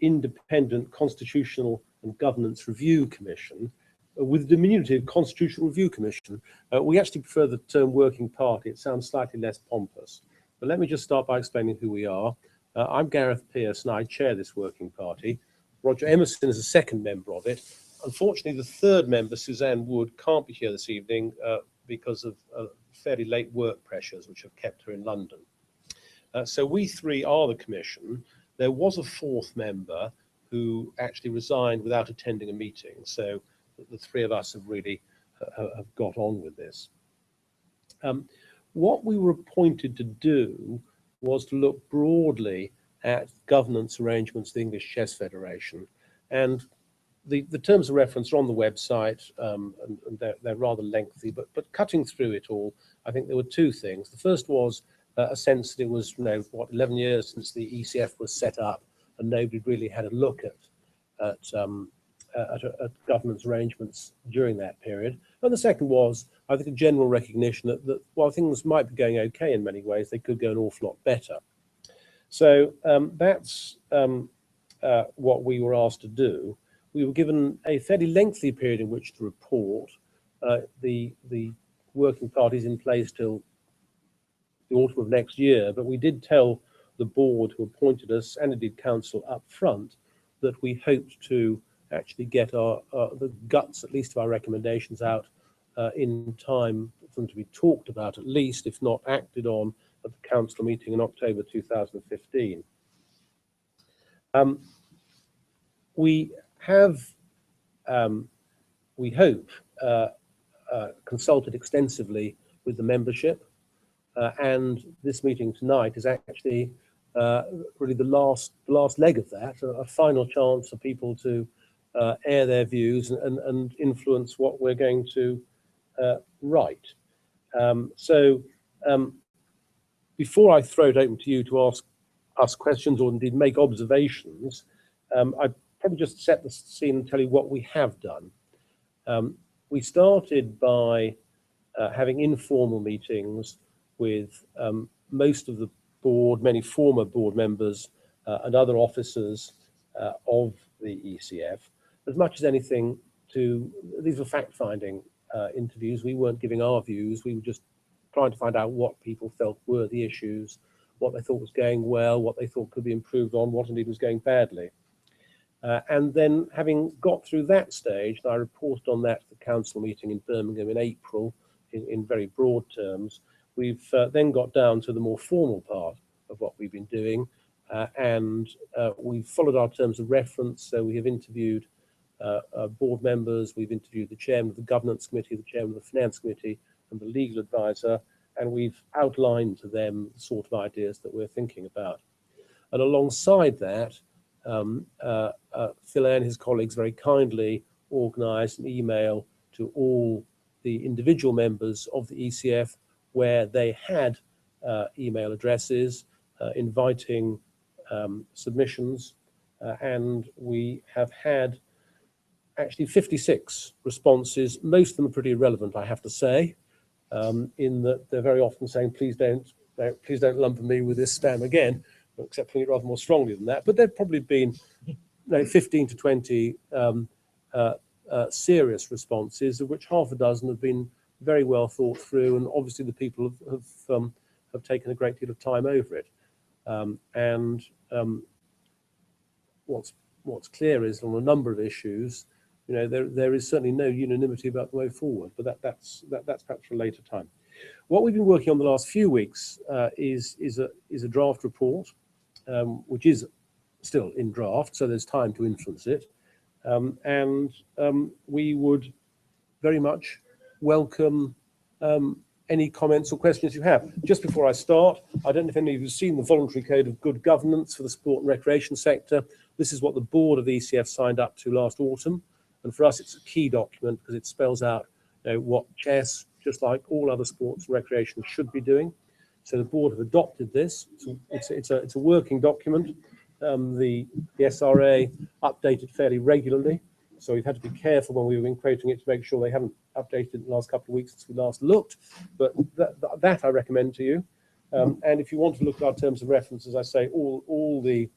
Independent Constitutional and Governance Review Commission, with the diminutive Constitutional Review Commission. We actually prefer the term working party. It sounds slightly less pompous. But let me just start by explaining who we are. I'm Gareth Pearce and I chair this working party. Roger Emerson is a second member of it. Unfortunately, the third member, Suzanne Wood, can't be here this evening because of fairly late work pressures which have kept her in London. So we three are the commission. There was a fourth member who actually resigned without attending a meeting. So the three of us have really have got on with this. What we were appointed to do was to look broadly at governance arrangements of the English Chess Federation. And the terms of reference are on the website, and they're rather lengthy, but cutting through it all, I think there were two things. The first was a sense that it was, 11 years since the ECF was set up, and nobody really had a look at governance arrangements during that period. And the second was, I think, a general recognition that while things might be going okay in many ways, they could go an awful lot better. So that's what we were asked to do. We were given a fairly lengthy period in which to report. The working party's in place till the autumn of next year, but we did tell the board who appointed us, and indeed council up front, that we hoped to actually get the guts, at least, of our recommendations out in time for them to be talked about, at least, if not acted on, at the council meeting in October 2015. We have, we hope, consulted extensively with the membership, and this meeting tonight is actually really the last leg of that, a final chance for people to air their views and influence what we're going to write. Before I throw it open to you to ask us questions or indeed make observations, I'd probably just set the scene and tell you what we have done. We started by having informal meetings with most of the board, many former board members and other officers of the ECF. As much as anything, these were fact-finding interviews. We weren't giving our views. We were just trying to find out what people felt were the issues, what they thought was going well, what they thought could be improved on, what indeed was going badly. And then, having got through that stage, and I reported on that at the council meeting in Birmingham in April in very broad terms, we've then got down to the more formal part of what we've been doing, and we've followed our terms of reference. So we have interviewed board members, we've interviewed the chairman of the governance committee, the chairman of the finance committee, and the legal advisor, and we've outlined to them the sort of ideas that we're thinking about. And alongside that, Phil and his colleagues very kindly organised an email to all the individual members of the ECF where they had email addresses inviting submissions, and we have had actually 56 responses. Most of them are pretty irrelevant, I have to say, in that they're very often saying, please don't lump me with this spam again, except putting it rather more strongly than that. But there've probably been 15 to 20 serious responses, of which half a dozen have been very well thought through, and obviously the people have taken a great deal of time over it. What's clear is on a number of issues, there is certainly no unanimity about the way forward, but that's perhaps for a later time. What we've been working on the last few weeks is a draft report, which is still in draft, so there's time to influence it, and we would very much welcome any comments or questions you have. Just before I start, I don't know if any of you have seen the voluntary code of good governance for the sport and recreation sector. This is what the board of the ECF signed up to last autumn, and for us it's a key document because it spells out what chess, just like all other sports and recreation, should be doing. So the board have adopted this. It's a working document. The SRA updated fairly regularly, so we've had to be careful when we've been quoting it to make sure they haven't updated in the last couple of weeks since we last looked. But that I recommend to you. And if you want to look at our terms of reference, as I say, all the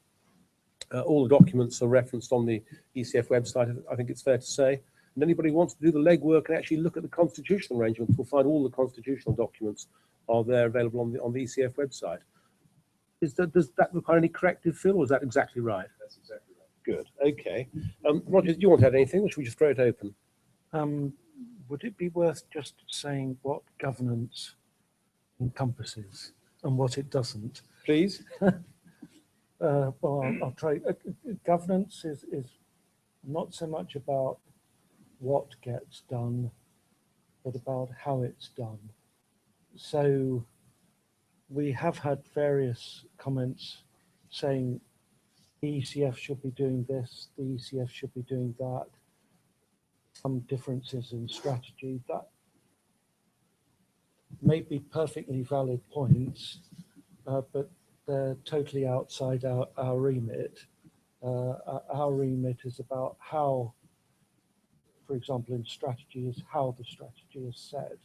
All the documents are referenced on the ECF website, I think it's fair to say. And anybody who wants to do the legwork and actually look at the constitutional arrangements will find all the constitutional documents are there available on the ECF website. Does that require any corrective, Phil, or is that exactly right? That's exactly right. Good. Okay. Roger, do you want to add anything, or should we just throw it open? Would it be worth just saying what governance encompasses and what it doesn't? Please. Well, I'll try. Governance is not so much about what gets done, but about how it's done. So we have had various comments saying the ECF should be doing this, the ECF should be doing that, some differences in strategy. That may be perfectly valid points, but they're totally outside our remit. Our remit is about how, for example, in strategy, is how the strategy is set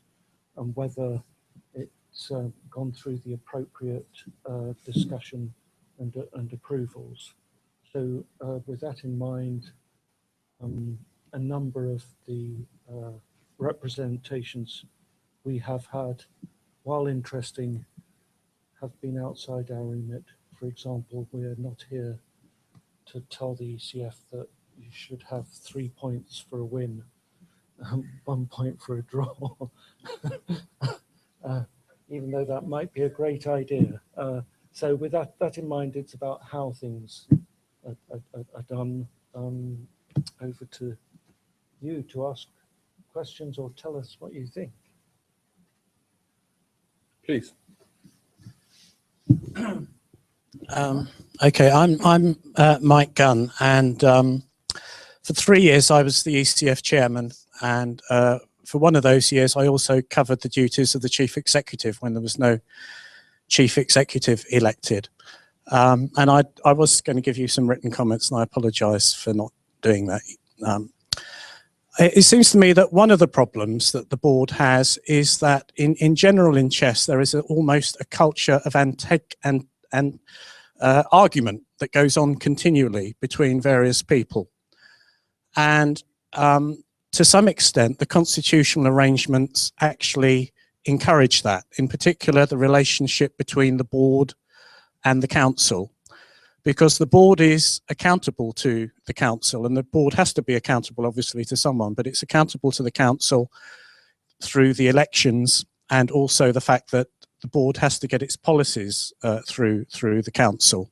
and whether it's gone through the appropriate discussion and approvals. So with that in mind, a number of the representations we have had, while interesting, have been outside our remit. For example, we are not here to tell the ECF that you should have 3 points for a win, 1 point for a draw, even though that might be a great idea. So with that in mind, it's about how things are done. Over to you to ask questions or tell us what you think. Please. Okay, I'm Mike Gunn, and for 3 years I was the ECF chairman, and for one of those years I also covered the duties of the chief executive when there was no chief executive elected. And I was going to give you some written comments, and I apologise for not doing that. It seems to me that one of the problems that the board has is that in general in chess there is almost a culture of argument that goes on continually between various people. And to some extent the constitutional arrangements actually encourage that, in particular the relationship between the board and the council, because the board is accountable to the council, and the board has to be accountable obviously to someone, but it's accountable to the council through the elections, and also the fact that the board has to get its policies through the council.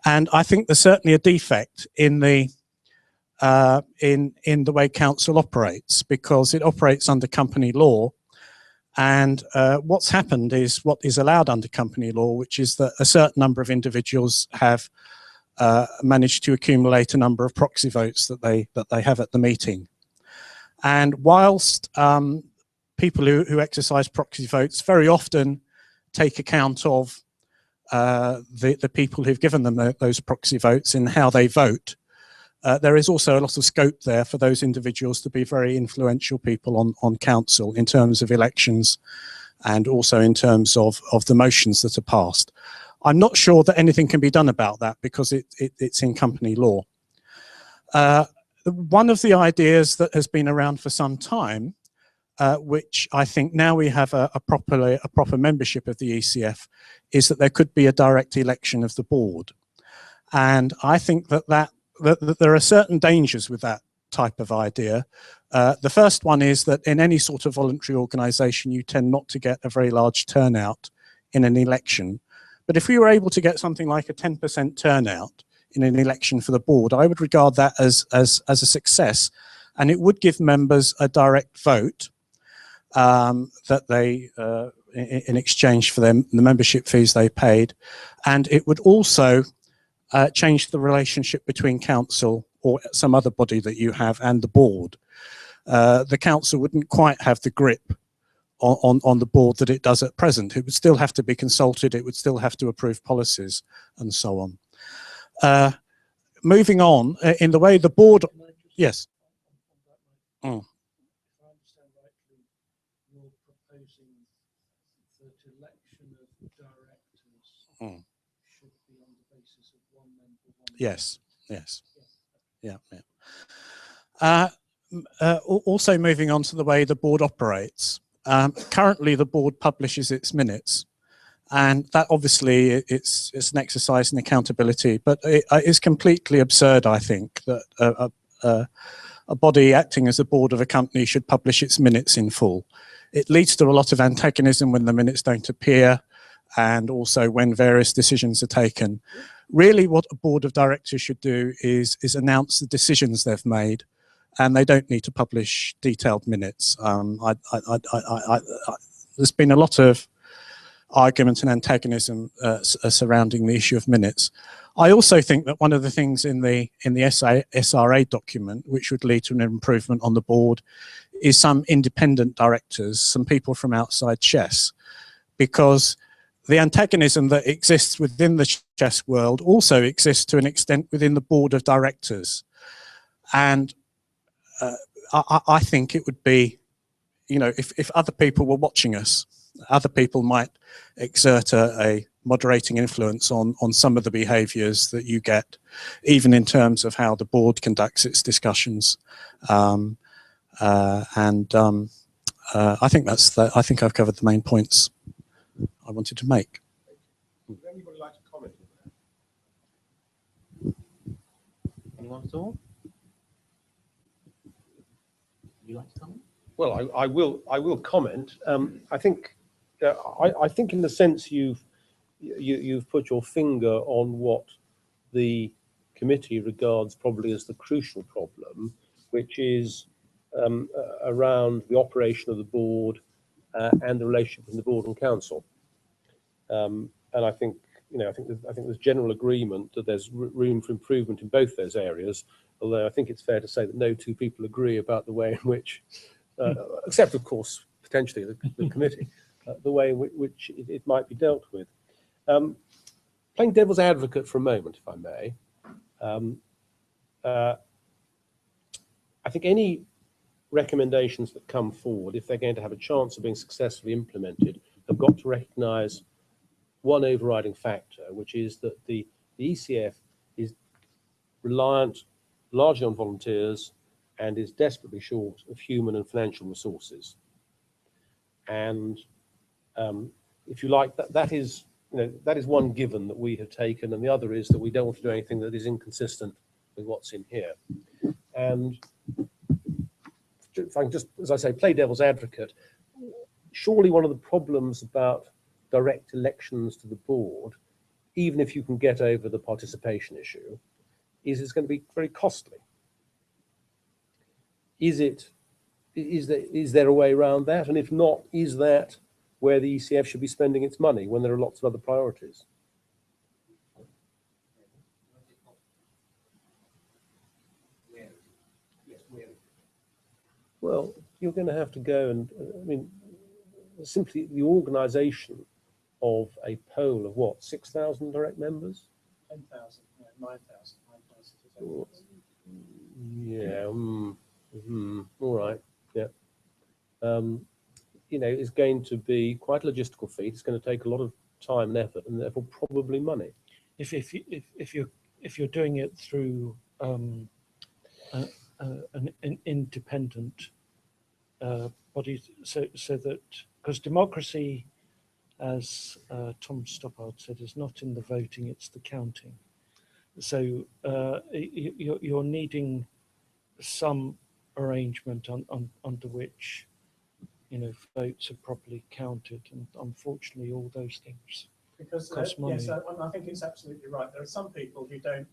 And I think there's certainly a defect in the way council operates, because it operates under company law. And what's happened is what is allowed under company law, which is that a certain number of individuals have managed to accumulate a number of proxy votes that they have at the meeting. And whilst people who exercise proxy votes very often take account of the people who've given them those proxy votes in how they vote, there is also a lot of scope there for those individuals to be very influential people on council in terms of elections and also in terms of the motions that are passed. I'm not sure that anything can be done about that because it's in company law. One of the ideas that has been around for some time, which I think now we have a proper membership of the ECF, is that there could be a direct election of the board. And I think that there are certain dangers with that type of idea. The first one is that in any sort of voluntary organisation, you tend not to get a very large turnout in an election. But if we were able to get something like a 10% turnout in an election for the board, I would regard that as a success, and it would give members a direct vote that they, in exchange for the membership fees they paid, and it would also change the relationship between council or some other body that you have and the board. The council wouldn't quite have the grip on the board that it does at present. It would still have to be consulted, it would still have to approve policies and so on. Moving on, in the way the board, yes. If I understand rightly, you're proposing that election of directors should be on the basis of one member, one Yes, yes, yeah, yeah. Also moving on to the way the board operates. Currently the board publishes its minutes, and that obviously it's an exercise in accountability, but it is completely absurd, I think, that a body acting as a board of a company should publish its minutes in full. It leads to a lot of antagonism when the minutes don't appear, and also when various decisions are taken. Really what a board of directors should do is announce the decisions they've made, and they don't need to publish detailed minutes. There's been a lot of argument and antagonism surrounding the issue of minutes. I also think that one of the things in the SRA document, which would lead to an improvement on the board, is some independent directors, some people from outside chess, because the antagonism that exists within the chess world also exists to an extent within the board of directors. And I think it would be, if other people were watching us, other people might exert a moderating influence on some of the behaviours that you get, even in terms of how the board conducts its discussions. I think I think I've covered the main points I wanted to make. Would anybody like to comment on that? Anyone at all? Would you like to comment? Well, I will comment. I think in the sense you've put your finger on what the committee regards probably as the crucial problem, which is around the operation of the board and the relationship between the board and council. And I think there's general agreement that there's room for improvement in both those areas. Although I think it's fair to say that no two people agree about the way in which, except of course potentially the committee, the way in which it might be dealt with. Playing devil's advocate for a moment, if I may, I think any recommendations that come forward, if they're going to have a chance of being successfully implemented, have got to recognise one overriding factor, which is that the ECF is reliant largely on volunteers and is desperately short of human and financial resources. And if you like, that is one given that we have taken, and the other is that we don't want to do anything that is inconsistent with what's in here. And if I can just, as I say, play devil's advocate, surely one of the problems about direct elections to the board, even if you can get over the participation issue, is it's going to be very costly. Is there a way around that? And if not, is that where the ECF should be spending its money when there are lots of other priorities? Well, you're going to have to go and, I mean, simply the organisation of a poll of what, 6,000 direct members? 10,000, 9,000. Yeah, all right, yeah. It's going to be quite a logistical feat. It's going to take a lot of time and effort, and therefore probably money. If you're doing it through an independent body, so that, because democracy, as Tom Stoppard said, is not in the voting, it's the counting. So you're needing some arrangement under which votes are properly counted, and unfortunately all those things cost money. Yes, I think it's absolutely right. There are some people who don't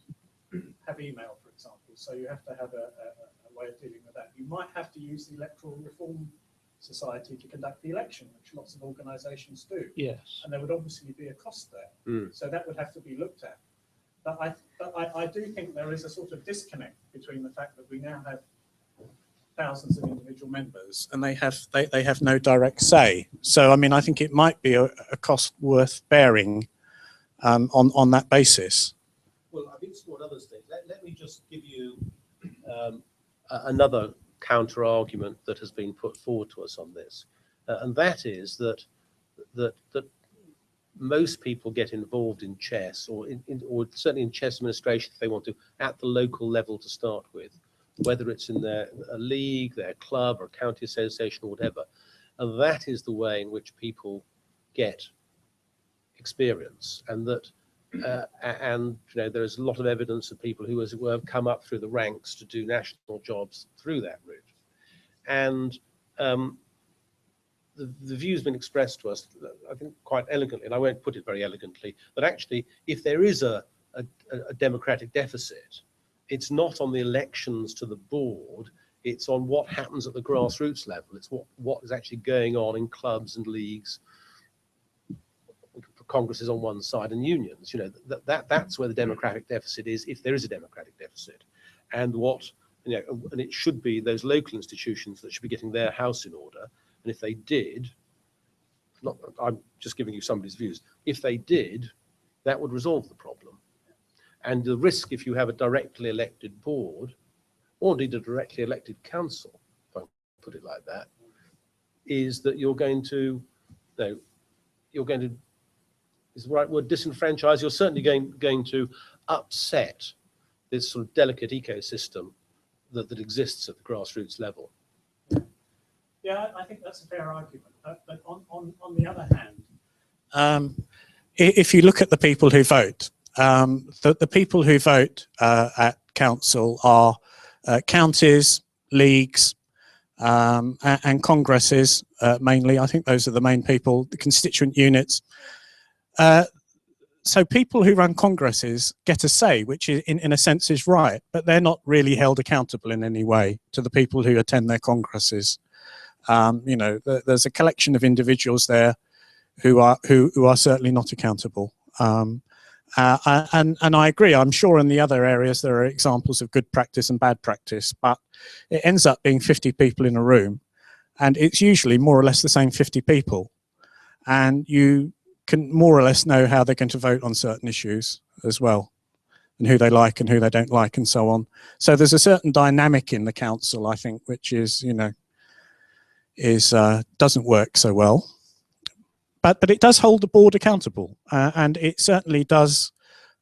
have email, for example, so you have to have a way of dealing with that. You might have to use the Electoral Reform Society to conduct the election, which lots of organisations do. Yes, and there would obviously be a cost there, so that would have to be looked at. But I do think there is a sort of disconnect between the fact that we now have thousands of individual members and they have no direct say. So I mean, I think it might be a cost worth bearing on that basis. Well, I've explored other things. Let me just give you another counter argument that has been put forward to us on this, and that is that most people get involved in chess, or or certainly in chess administration if they want to, at the local level to start with, whether it's in a league, their club, or a county association, or whatever. And that is the way in which people get experience, and that and there's a lot of evidence of people who, as it were, have come up through the ranks to do national jobs through that route. And the view's been expressed to us, I think, quite elegantly, and I won't put it very elegantly, that actually, if there is a democratic deficit, it's not on the elections to the board, it's on what happens at the grassroots level. It's what is actually going on in clubs and leagues, congresses on one side, and unions. That's where the democratic deficit is, if there is a democratic deficit. And and it should be those local institutions that should be getting their house in order. And if they did, I'm just giving you somebody's views, if they did, that would resolve the problem. And the risk, if you have a directly elected board, or indeed a directly elected council, if I put it like that, is that you're going to, is the right word, disenfranchise, you're certainly going to upset this sort of delicate ecosystem that exists at the grassroots level. Yeah, I think that's a fair argument. But on the other hand, if you look at the people who vote, the people who vote at council are counties, leagues, and congresses mainly. I think those are the main people, the constituent units. So people who run congresses get a say, which in a sense is right, but they're not really held accountable in any way to the people who attend their congresses. There's a collection of individuals there who are certainly not accountable. And I agree. I'm sure in the other areas there are examples of good practice and bad practice, but it ends up being 50 people in a room, and it's usually more or less the same 50 people, and you can more or less know how they're going to vote on certain issues as well, and who they like and who they don't like, and so on. So there's a certain dynamic in the council, I think, which is doesn't work so well. But it does hold the board accountable, and it certainly does.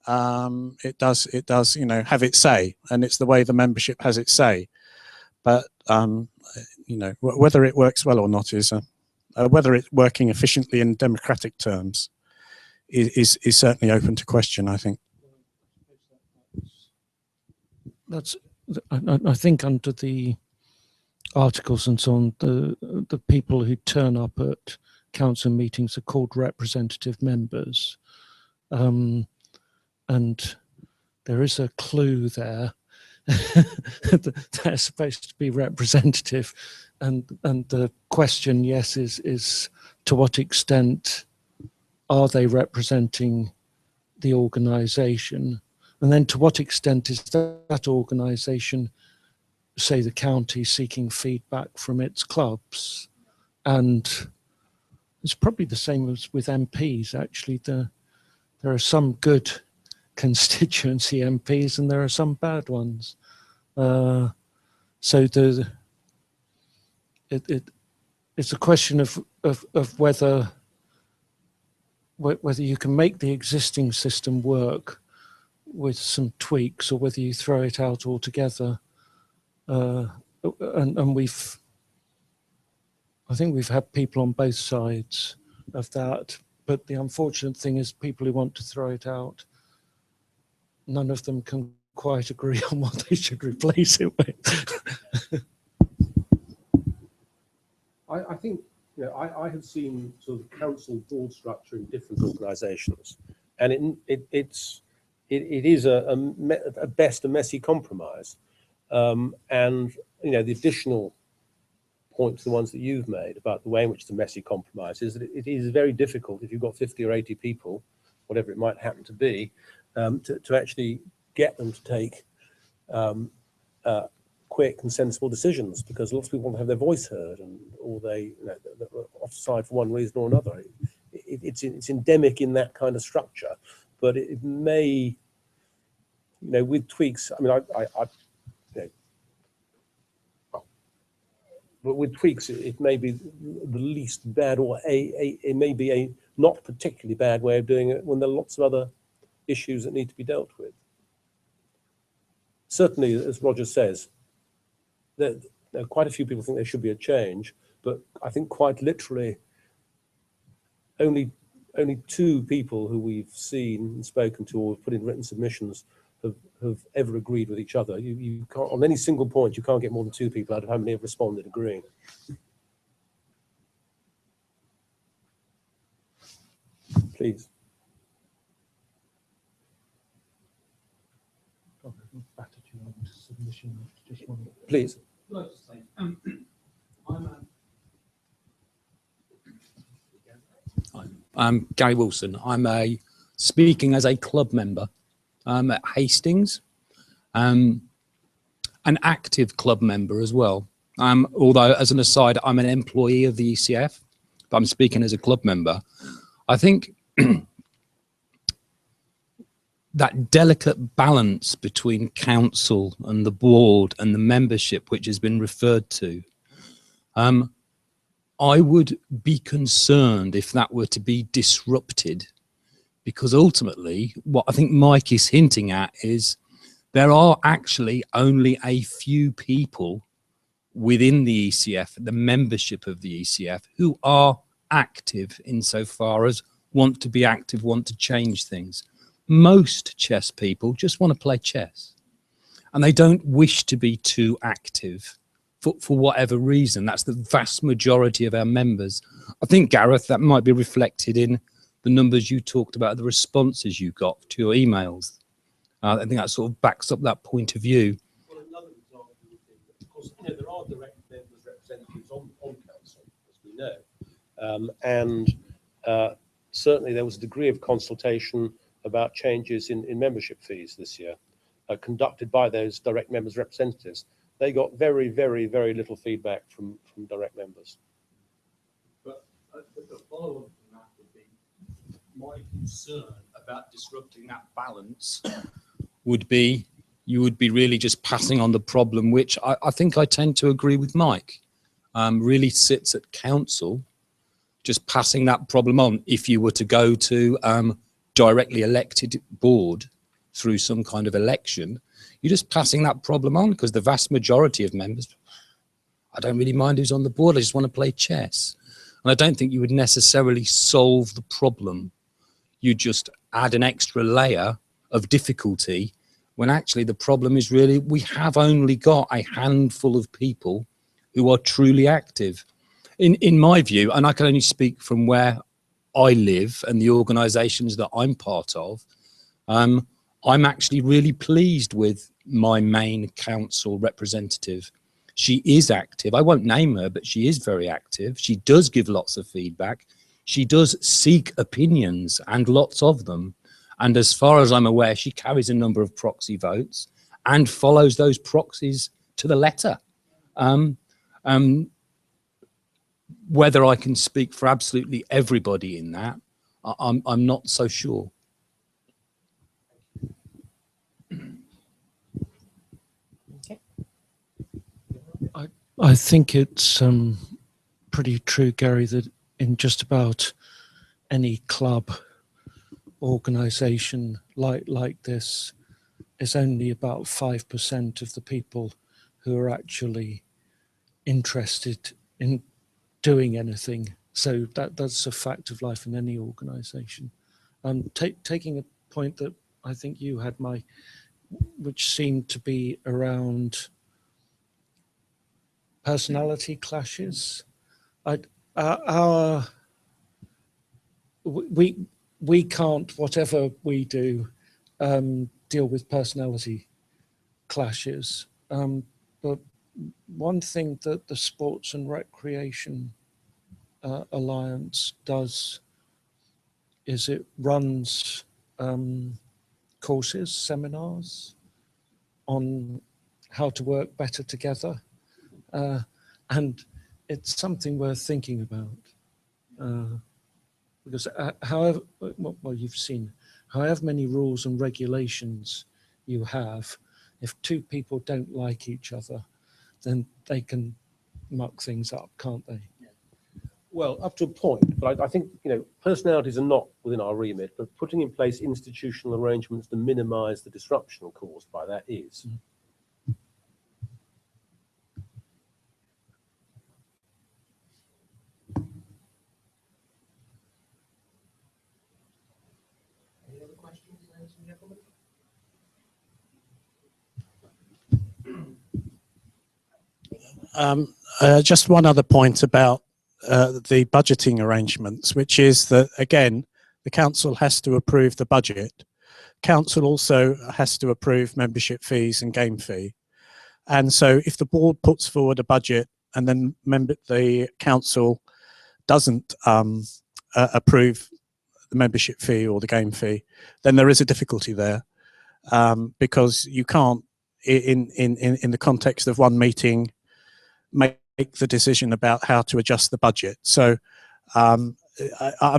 It does have its say, and it's the way the membership has its say. But whether it works well or not is whether it's working efficiently in democratic terms is certainly open to question, I think. I think under the articles and so on, the people who turn up at council meetings are called representative members, and there is a clue there that they're supposed to be representative, and the question, yes, is to what extent are they representing the organisation, and then to what extent is that organisation, say the county, seeking feedback from its clubs. And it's probably the same as with MPs. Actually, there are some good constituency MPs and there are some bad ones. So it's a question of whether you can make the existing system work with some tweaks, or whether you throw it out altogether. And I think we've had people on both sides of that, but the unfortunate thing is people who want to throw it out, none of them can quite agree on what they should replace it with. I think I have seen sort of council board structure in different organisations, and it is at best a messy compromise. And the additional points, the ones that you've made about the way in which it's a messy compromise, is that it is very difficult if you've got 50 or 80 people, whatever it might happen to be, to actually get them to take quick and sensible decisions, because lots of people want to have their voice heard, or they're offside for one reason or another. It's endemic in that kind of structure, but it may, with tweaks. I mean, but with tweaks, it may be the least bad, or it may be a not particularly bad way of doing it when there are lots of other issues that need to be dealt with. Certainly, as Roger says, there are quite a few people think there should be a change, but I think quite literally only 2 people who we've seen and spoken to or put in written submissions have ever agreed with each other. You can't, on any single point, you can't get more than 2 people out of how many have responded agreeing. Please. Please. I'm Gary Wilson. I'm speaking as a club member at Hastings, an active club member as well. Although, as an aside, I'm an employee of the ECF, but I'm speaking as a club member. I think that delicate balance between council and the board and the membership, which has been referred to, I would be concerned if that were to be disrupted, because ultimately what I think Mike is hinting at is there are actually only a few people within the ECF, the membership of the ECF, who are active insofar as want to be active, want to change things. Most chess people just want to play chess, and they don't wish to be too active for whatever reason. That's the vast majority of our members. I think, Gareth, that might be reflected in the numbers you talked about, the responses you got to your emails. I think that sort of backs up that point of view. Well, another example would be that, of course, there are direct members representatives on council, as we know, and certainly there was a degree of consultation about changes in membership fees this year, conducted by those direct members representatives. They got very, very, very little feedback from direct members. But the follow-up from that would be my concern about disrupting that balance would be you would be really just passing on the problem, which I think I tend to agree with Mike, really sits at council, just passing that problem on. If you were to go to directly elected board through some kind of election, you're just passing that problem on, because the vast majority of members, I don't really mind who's on the board, I just want to play chess. And I don't think you would necessarily solve the problem. You just add an extra layer of difficulty when actually the problem is really we have only got a handful of people who are truly active. In my view, and I can only speak from where I live and the organisations that I'm part of, I'm actually really pleased with my main council representative. She is active. I won't name her, but she is very active. She does give lots of feedback. She does seek opinions, and lots of them. And as far as I'm aware, she carries a number of proxy votes and follows those proxies to the letter. Whether I can speak for absolutely everybody in that, I'm not so sure. I think it's pretty true, Gary, that in just about any club organisation like this, it's only about 5% of the people who are actually interested in doing anything. So that's a fact of life in any organisation. Taking a point that I think you had, Mike, which seemed to be around personality clashes. We can't, whatever we do, deal with personality clashes. But one thing that the Sports and Recreation Alliance does is it runs courses, seminars on how to work better together. And it's something worth thinking about. Because however, well, you've seen, however many rules and regulations you have, if 2 people don't like each other, then they can muck things up, can't they? Well, up to a point, but I think, personalities are not within our remit, but putting in place institutional arrangements to minimise the disruption caused by that is. Any other questions, ladies and gentlemen? Just one other point about the budgeting arrangements, which is that, again, the council has to approve the budget. Council also has to approve membership fees and game fee. And so if the board puts forward a budget and then the council doesn't approve the membership fee or the game fee, then there is a difficulty there, because you can't, in the context of one meeting, make the decision about how to adjust the budget. So, I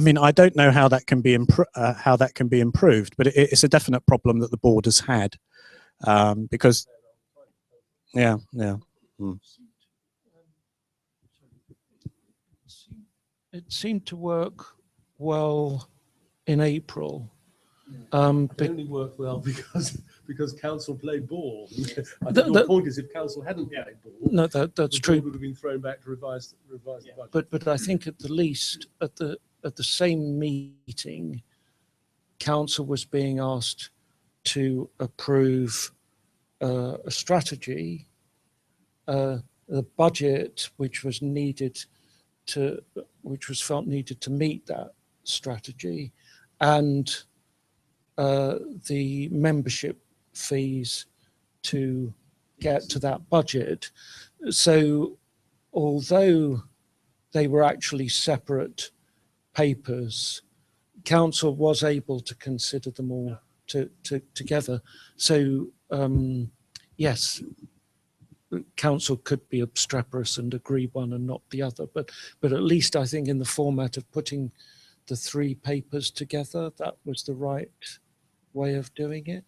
mean, I don't know how that can be improved, but it's a definite problem that the board has had, because, yeah. Mm. It seemed to work well in April. It only worked well because council played ball. I think your point is, if council hadn't played ball, No, that's true. would have been thrown back to revise the budget. But I think at the least at the same meeting, council was being asked to approve a strategy, the budget which was felt needed to meet that strategy, and the membership fees to get to that budget. So although they were actually separate papers, council was able to consider them all together. So yes, council could be obstreperous and agree one and not the other, but at least I think in the format of putting the three papers together, that was the right way of doing it.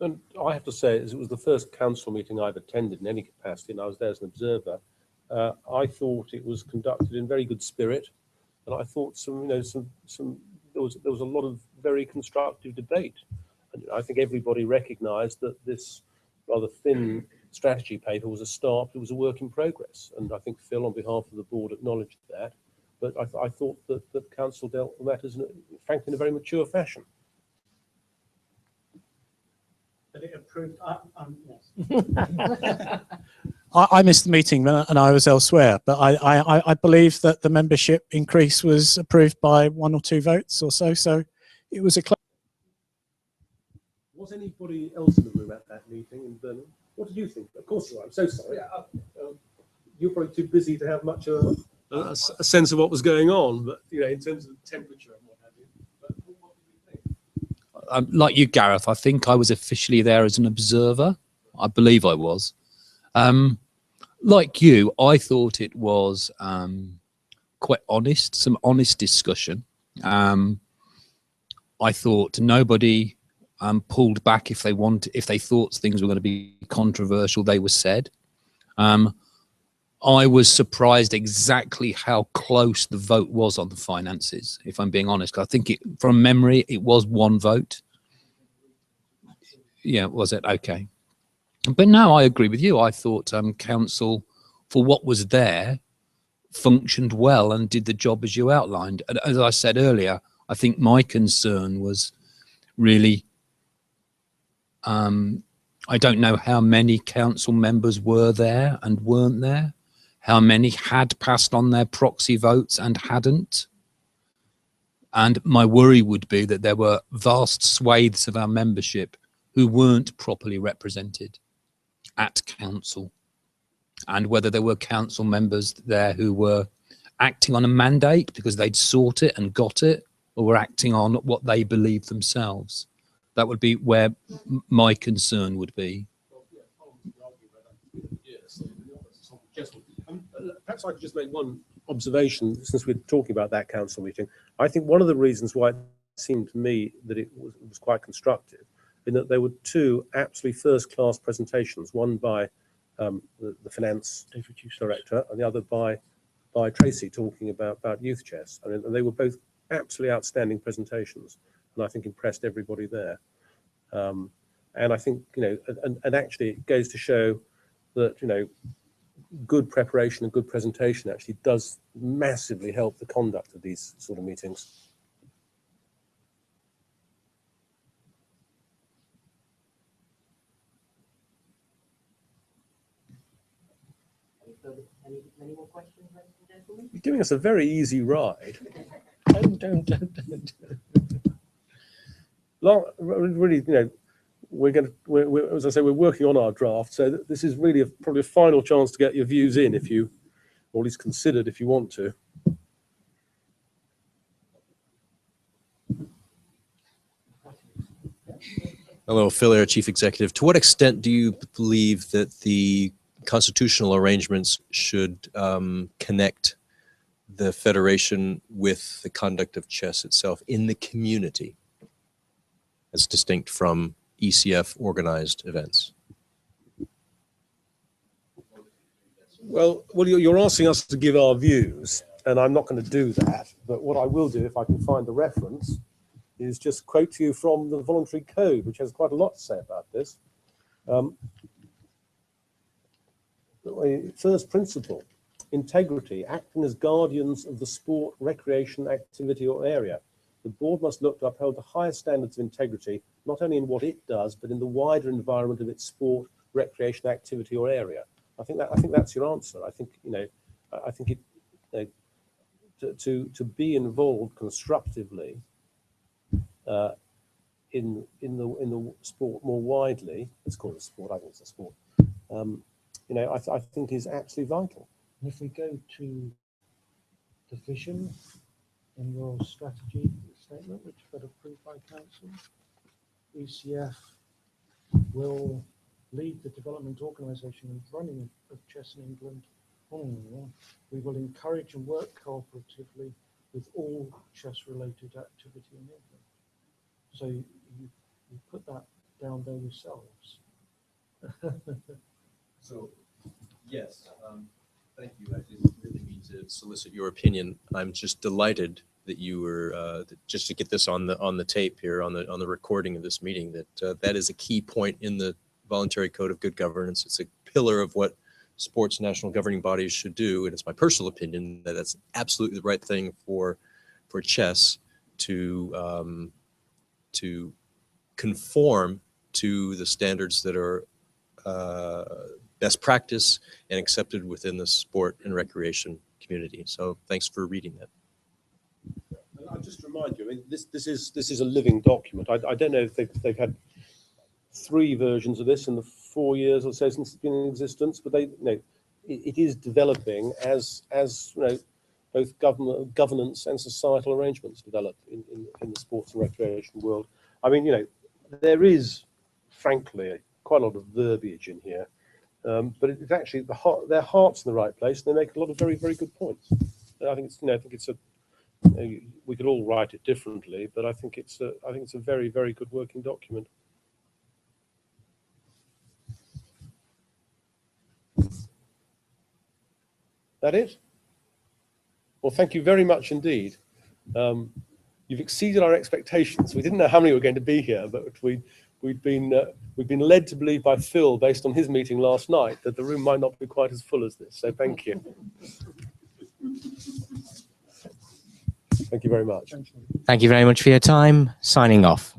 And I have to say, as it was the first council meeting I've attended in any capacity, and I was there as an observer, I thought it was conducted in very good spirit, and I thought there was a lot of very constructive debate. And I think everybody recognised that this rather thin strategy paper was a start, it was a work in progress, and I think Phil, on behalf of the board, acknowledged that. But I thought that council dealt with matters, frankly, in a very mature fashion. But it approved. Yes. I missed the meeting and I was elsewhere, but I believe that the membership increase was approved by 1 or 2 votes or so. So it was a close. Was anybody else in the room at that meeting in Birmingham? What did you think? Of course you are. I'm so sorry. You're probably too busy to have much of a sense of what was going on, but in terms of temperature and what have you. But what did you think? Like you, Gareth, I think I was officially there as an observer. I believe I was. Like you, I thought it was quite honest, some honest discussion. I thought nobody pulled back if they thought things were going to be controversial. They were said. I was surprised exactly how close the vote was on the finances, if I'm being honest. I think from memory, it was 1 vote. Yeah, was it? Okay. But no, I agree with you. I thought council, for what was there, functioned well and did the job as you outlined. And as I said earlier, I think my concern was really, I don't know how many council members were there and weren't there, how many had passed on their proxy votes and hadn't. And my worry would be that there were vast swathes of our membership who weren't properly represented at council, and whether there were council members there who were acting on a mandate because they'd sought it and got it, or were acting on what they believed themselves. That would be where my concern would be. Perhaps I could just make one observation, since we're talking about that council meeting. I think one of the reasons why it seemed to me that it was quite constructive in that there were two absolutely first-class presentations, one by the finance director and the other by Tracy, talking about youth chess. I mean, they were both absolutely outstanding presentations, and I think impressed everybody there. And I think, you know, and actually it goes to show that, you know, good preparation and good presentation actually does massively help the conduct of these sort of meetings. Any more questions, ladies and gentlemen? You're giving us a very easy ride. Don't. Really, you know, we're, as I say, we're working on our draft, so this is really probably a final chance to get your views in, if you, or at least considered if you want to. Hello, Phil Eyre, Chief Executive. To what extent do you believe that the constitutional arrangements should connect the Federation with the conduct of chess itself in the community, as distinct from ECF organized events? Well, you're asking us to give our views, and I'm not going to do that. But what I will do, if I can find the reference, is just quote to you from the voluntary code, which has quite a lot to say about this. First principle, integrity, acting as guardians of the sport, recreation, activity or area. The board must look to uphold the highest standards of integrity, not only in what it does, but in the wider environment of its sport, recreation, activity or area. I think that's your answer. I think, you know, I think it, you know, to be involved constructively in the sport more widely, let's call it a sport, I think it's a sport, you know, I think is absolutely vital. And if we go to the vision in your strategy statement, which got approved by council, ECF will lead the development, organisation and running of chess in England. We will encourage and work cooperatively with all chess-related activity in England. So you put that down there yourselves. So, yes, thank you. I didn't really mean to solicit your opinion. I'm just delighted that you were just to get this on the tape here, on the recording of this meeting, that that is a key point in the voluntary code of good governance. It's a pillar of what sports national governing bodies should do, and it's my personal opinion that that's absolutely the right thing for chess to conform to the standards that are best practice and accepted within the sport and recreation community. So thanks for reading that. I'll just remind you, I mean, this is a living document. I don't know if they've had 3 versions of this in the 4 years or so since it's been in existence, but it is developing as you know, both governance and societal arrangements develop in the sports and recreation world. I mean, you know, there is frankly quite a lot of verbiage in here, but it's actually their heart's in the right place, and they make a lot of very, very good points. I think it's, you know, we could all write it differently, but I think it's a very, very good working document. That it? Well, thank you very much indeed. You've exceeded our expectations. We didn't know how many were going to be here, but we've been led to believe by Phil, based on his meeting last night, that the room might not be quite as full as this. So thank you. Thank you very much. Thank you very much for your time. Signing off.